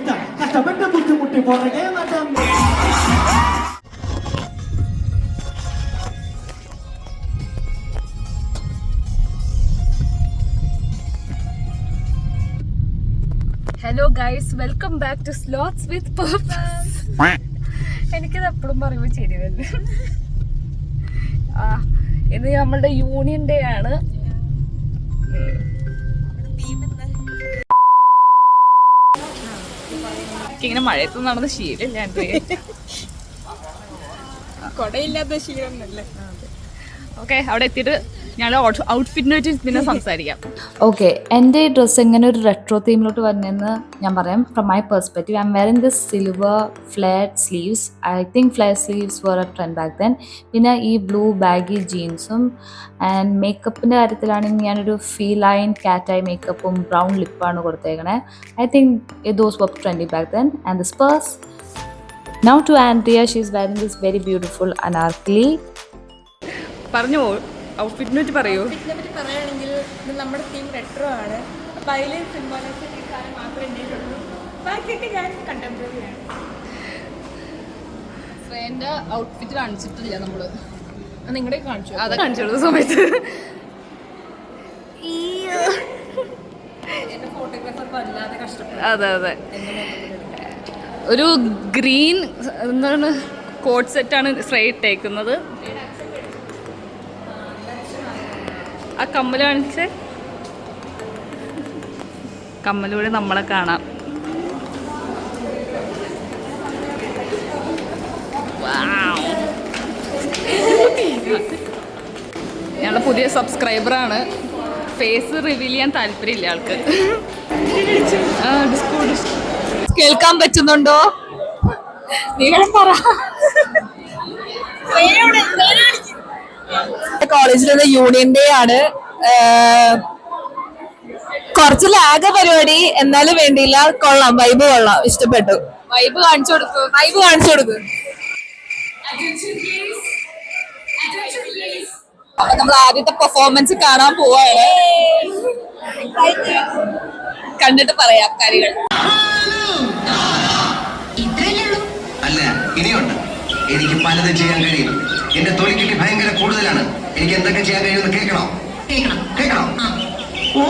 കഷ്ടപ്പെട്ട് ബുദ്ധിമുട്ടി പുറകെ നടം. Hello guys, welcome back to slots with purpose. എനിക്കത് എപ്പോഴും പറയുമ്പോൾ ശരി വരുന്നു. ഇത് നമ്മളുടെ യൂണിയൻ ഡേ ആണ്. ഇങ്ങനെ മഴയത്ത് നടന്ന ശീലമില്ല, കൊടയില്ലാത്ത ശീലമൊന്നുമല്ലേ. ഓക്കെ, അവിടെ എത്തിയിട്ട് ഞങ്ങൾ ഔട്ട്ഫിറ്റിനെ പറ്റി പിന്നെ സംസാരിക്കാം. ഓക്കെ, എൻ്റെ ഈ ഡ്രസ്സ് എങ്ങനെ ഒരു റെട്രോ തീമിലോട്ട് വന്നതെന്ന് ഞാൻ പറയാം. From my perspective, I am wearing this silver flat sleeves. I think flat sleeves were a trend back then. പിന്നെ ഈ ബ്ലൂ ബാഗി ജീൻസും. ആൻഡ് മേക്കപ്പിൻ്റെ കാര്യത്തിലാണെങ്കിൽ ഞാനൊരു ഫീലൈൻ കാറ്റായി മേക്കപ്പും ബ്രൗൺ ലിപ്പാണ് കൊടുത്തേക്കണേ. I think those were trendy back then. And this purse. Now to Andrea, she is wearing this very beautiful anarkali. പറഞ്ഞു, ഔട്ട്ഫിറ്റിനെ പറ്റി പറയൂ. ഔട്ട്ഫിറ്റിനെ പറ്റി പറയുകയാണെങ്കിൽ ഇത് നമ്മുടെ തീം റെട്രോ ആണ്. അപ്പോൾ അതിൽ സിംബോളൈസ് ഈ സാധനം മാത്രമേ ഉണ്ടായിട്ടുള്ളൂ. ബാക്കിയൊക്കെ ഞാൻ കണ്ടംപററി ആണ്. ശ്രേയൻ്റെ ഔട്ട്ഫിറ്റ് കാണിച്ചിട്ടില്ല നമ്മൾ. നിങ്ങളുടെ കാണിച്ചു, അത് കാണിച്ചു കൊടുത്ത സമയത്ത് എൻ്റെ ഫോട്ടോഗ്രാഫർ വല്ലാതെ കഷ്ടപ്പെട്ടു. അതെ അതെ, ഒരു ഗ്രീൻ എന്താണ് കോട്ട് സെറ്റാണ് ശ്രേയ ഇട്ടേക്കുന്നത്. ആ കമ്മൽ കാണിച്ച്, കമ്മലൂടെ നമ്മളെ കാണാം. ഞങ്ങളുടെ പുതിയ സബ്സ്ക്രൈബറാണ്. ഫേസ് റിവീൽ ചെയ്യാൻ താല്പര്യമില്ല ആൾക്ക്. കേൾക്കാൻ പറ്റുന്നുണ്ടോ? നിങ്ങൾ പറ. കോളേജിലുള്ള യൂണിയൻ ഡേ ആണ്. കുറച്ച് ലാഗ് പരിപാടി, എന്നാലും വേണ്ടിയില്ല. കൊള്ളാം, വൈബ് കൊള്ളാം, ഇഷ്ടപ്പെട്ടു. വൈബ് കാണിച്ചു കൊടുക്കും. വൈബ് കാണിച്ചു കൊടുക്കും. അപ്പൊ നമ്മൾ ആദ്യത്തെ പെർഫോമൻസ് കാണാൻ പോവാണ്. കണ്ടിട്ട് പറയാം കാര്യങ്ങൾ. അല്ല, ഇനിയുണ്ട്. എനിക്ക് പലതും ചെയ്യാൻ കഴിയും. എന്റെ തൊലിക്ക് ഭയങ്കര കൂടുതലാണ്. എനിക്ക് എന്തൊക്കെ ചെയ്യാൻ കഴിയുമെന്ന് കേൾക്കണോ? കേൾക്കണം. ഓ,